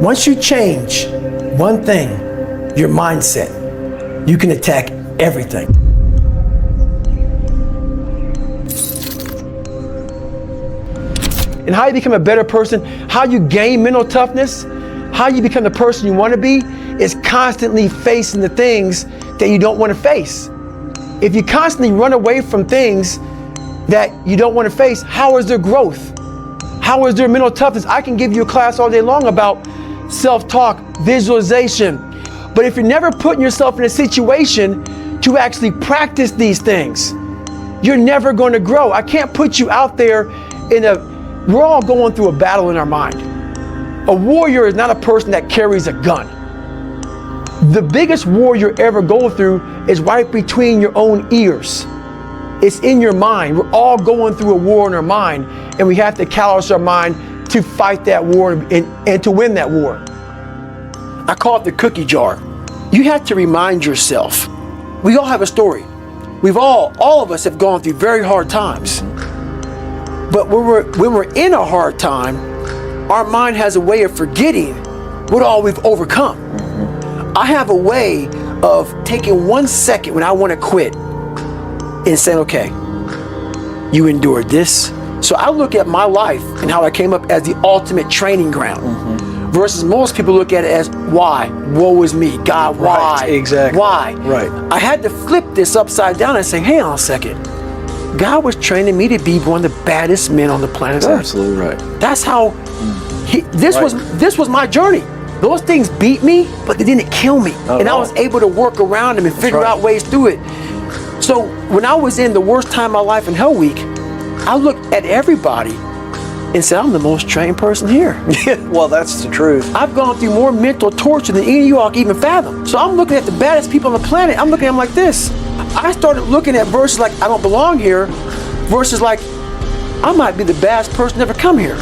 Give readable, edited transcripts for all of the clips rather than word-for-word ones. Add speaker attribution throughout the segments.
Speaker 1: Once you change one thing, your mindset, you can attack everything. And how you become a better person, how you gain mental toughness, how you become the person you want to be, is constantly facing the things that you don't want to face. If you constantly run away from things that you don't want to face, how is there growth? How is there mental toughness? I can give you a class all day long about self-talk, visualization. But if you're never putting yourself in a situation to actually practice these things, you're never going to grow. I can't put you out there we're all going through a battle in our mind. A warrior is not a person that carries a gun. The biggest war you ever go through is right between your own ears. It's in your mind. We're all going through a war in our mind, and we have to callous our mind to fight that war and to win that war. I call it the cookie jar. You have to remind yourself. We all have a story. All of us have gone through very hard times. But when we're in a hard time, our mind has a way of forgetting what all we've overcome. I have a way of taking 1 second when I want to quit and saying, okay, you endured this. So I look at my life and how I came up as the ultimate training ground. Versus most people look at it as, why? Woe is me. God, why?
Speaker 2: Right, exactly.
Speaker 1: Why?
Speaker 2: Right.
Speaker 1: I had to flip this upside down and say, hang on a second. God was training me to be one of the baddest men on the planet Earth.
Speaker 2: Absolutely right.
Speaker 1: That's how this was my journey. Those things beat me, but they didn't kill me. And I was able to work around them and figure out ways through it. So when I was in the worst time of my life in Hell Week, I looked at everybody and said, I'm the most trained person here.
Speaker 2: Well, that's the truth.
Speaker 1: I've gone through more mental torture than any of you all can even fathom. So I'm looking at the baddest people on the planet. I'm looking at them like this. I started looking at verses like, I don't belong here, versus like, I might be the baddest person to ever come here.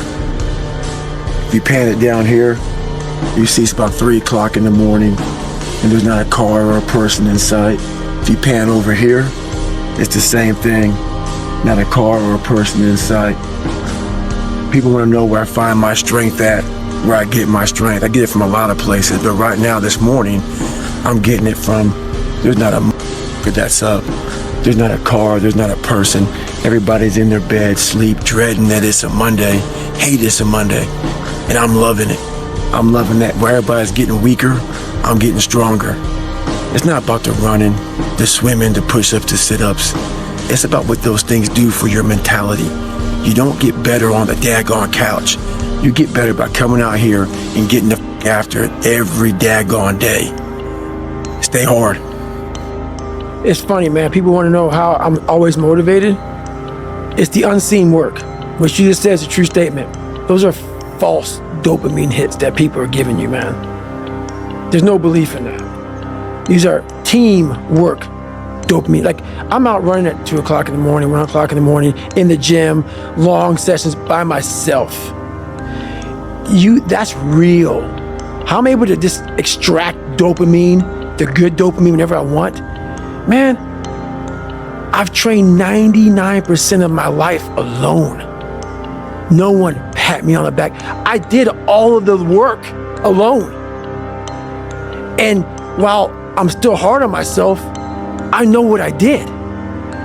Speaker 3: If you pan it down here, you see it's about 3 o'clock in the morning and there's not a car or a person in sight. If you pan over here, it's the same thing. Not a car or a person in sight. People want to know where I find my strength at, where I get my strength. I get it from a lot of places, but right now, this morning, I'm getting it from, there's not a that's up. There's not a car, there's not a person. Everybody's in their bed, sleep, dreading that it's a Monday, hate it's a Monday, and I'm loving it. I'm loving that. Where everybody's getting weaker, I'm getting stronger. It's not about the running, the swimming, the push-ups, the sit-ups. It's about what those things do for your mentality. You don't get better on the daggone couch. You get better by coming out here and getting the after it every daggone day. Stay hard.
Speaker 1: It's funny, man. People want to know how I'm always motivated. It's the unseen work, which you just said is a true statement. Those are false dopamine hits that people are giving you, man. There's no belief in that. These are team work dopamine. Like, I'm out running at 2 o'clock in the morning, 1 o'clock in the morning, in the gym, long sessions by myself. That's real. How I'm able to just extract dopamine, the good dopamine whenever I want. Man, I've trained 99% of my life alone. No one pat me on the back. I did all of the work alone. And while I'm still hard on myself, I know what I did.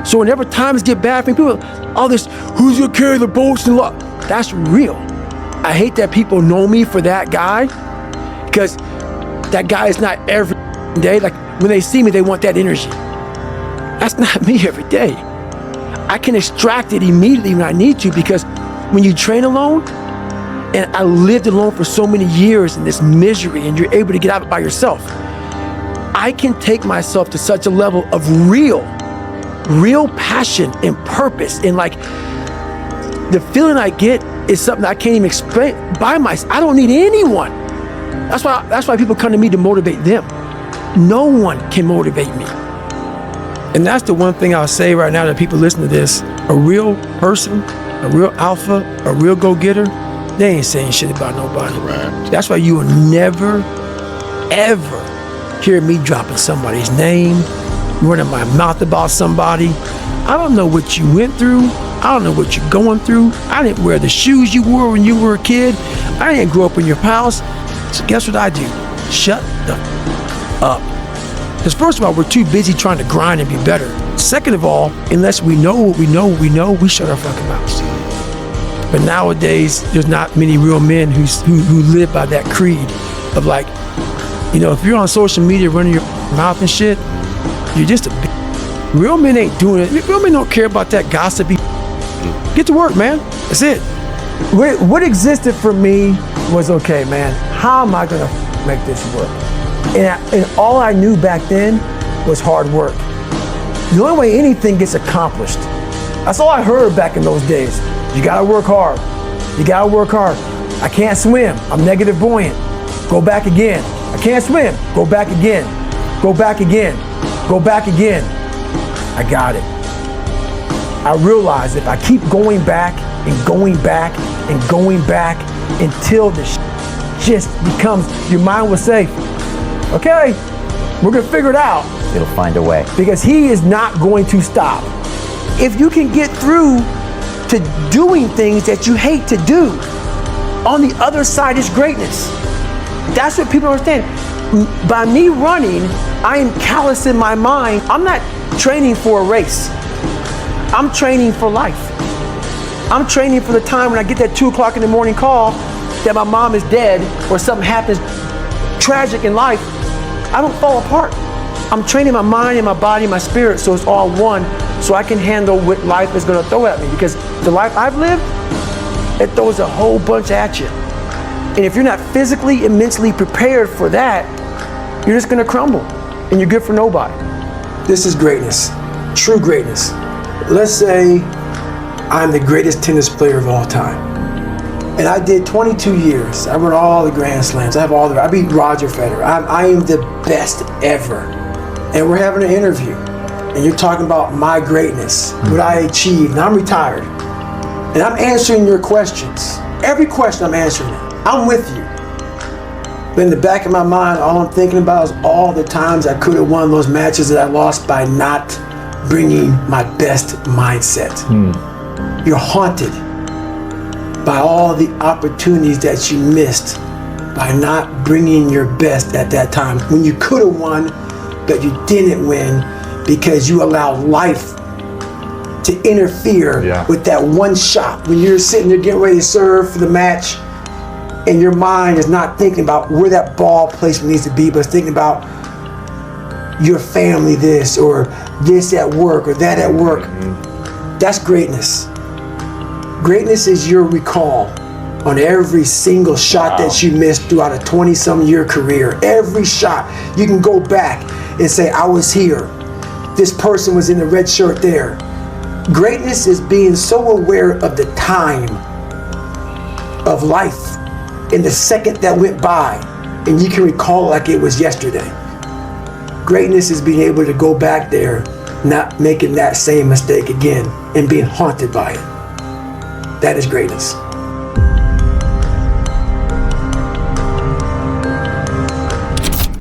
Speaker 1: So whenever times get bad for me, people, all this, who's gonna carry the boats and luck? That's real. I hate that people know me for that guy, because that guy is not every day. Like, when they see me, they want that energy. That's not me every day. I can extract it immediately when I need to, because when you train alone, and I lived alone for so many years in this misery, and you're able to get out of it by yourself, I can take myself to such a level of real passion and purpose, and like, the feeling I get is something I can't even explain by myself. I don't need anyone. That's why people come to me to motivate them. No one can motivate me. And that's the one thing I'll say right now to people listening to this. A real person, a real alpha, a real go-getter, they ain't saying shit about nobody.
Speaker 2: Right.
Speaker 1: That's why you will never, ever hear me dropping somebody's name, running my mouth about somebody. I don't know what you went through. I don't know what you're going through. I didn't wear the shoes you wore when you were a kid. I didn't grow up in your house. So guess what I do? Shut the up. Because first of all, we're too busy trying to grind and be better. Second of all, unless we know what we know, we shut our fucking mouths. But nowadays, there's not many real men who live by that creed of like, you know, if you're on social media running your mouth and shit, you're just a bitch. Real men ain't doing it. Real men don't care about that gossipy. Get to work, man. That's it. What existed for me was, okay, man, how am I gonna make this work? And all I knew back then was hard work. The only way anything gets accomplished. That's all I heard back in those days. You gotta work hard. You gotta work hard. I can't swim. I'm negative buoyant. Go back again. I can't swim. Go back again. Go back again. Go back again. I got it. I realized if I keep going back and going back and going back until the just becomes, your mind will say, okay, we're gonna figure it out.
Speaker 4: It'll find a way.
Speaker 1: Because he is not going to stop. If you can get through to doing things that you hate to do, on the other side is greatness. That's what people understand. By me running, I am callous in my mind. I'm not training for a race. I'm training for life. I'm training for the time when I get that 2 o'clock in the morning call that my mom is dead or something happens tragic in life. I don't fall apart. I'm training my mind and my body and my spirit so it's all one, so I can handle what life is going to throw at me. Because the life I've lived, it throws a whole bunch at you. And if you're not physically and mentally prepared for that, you're just going to crumble and you're good for nobody. This is greatness, true greatness. Let's say I'm the greatest tennis player of all time. And I did 22 years. I won all the Grand Slams. I beat Roger Federer. I am the best ever. And we're having an interview. And you're talking about my greatness, what I achieved. And I'm retired. And I'm answering your questions. Every question I'm answering it. I'm with you. But in the back of my mind, all I'm thinking about is all the times I could have won those matches that I lost by not bringing my best mindset. You're haunted by all the opportunities that you missed by not bringing your best at that time when you could have won, but you didn't win because you allowed life to interfere with that one shot. When you're sitting there getting ready to serve for the match and your mind is not thinking about where that ball placement needs to be, but it's thinking about your family this or this at work or that at work. That's greatness. Greatness is your recall on every single shot that you missed throughout a 20-some year career. Every shot, you can go back and say, I was here. This person was in the red shirt there. Greatness is being so aware of the time of life in the second that went by, and you can recall like it was yesterday. Greatness is being able to go back there, not making that same mistake again, and being haunted by it. That is greatness.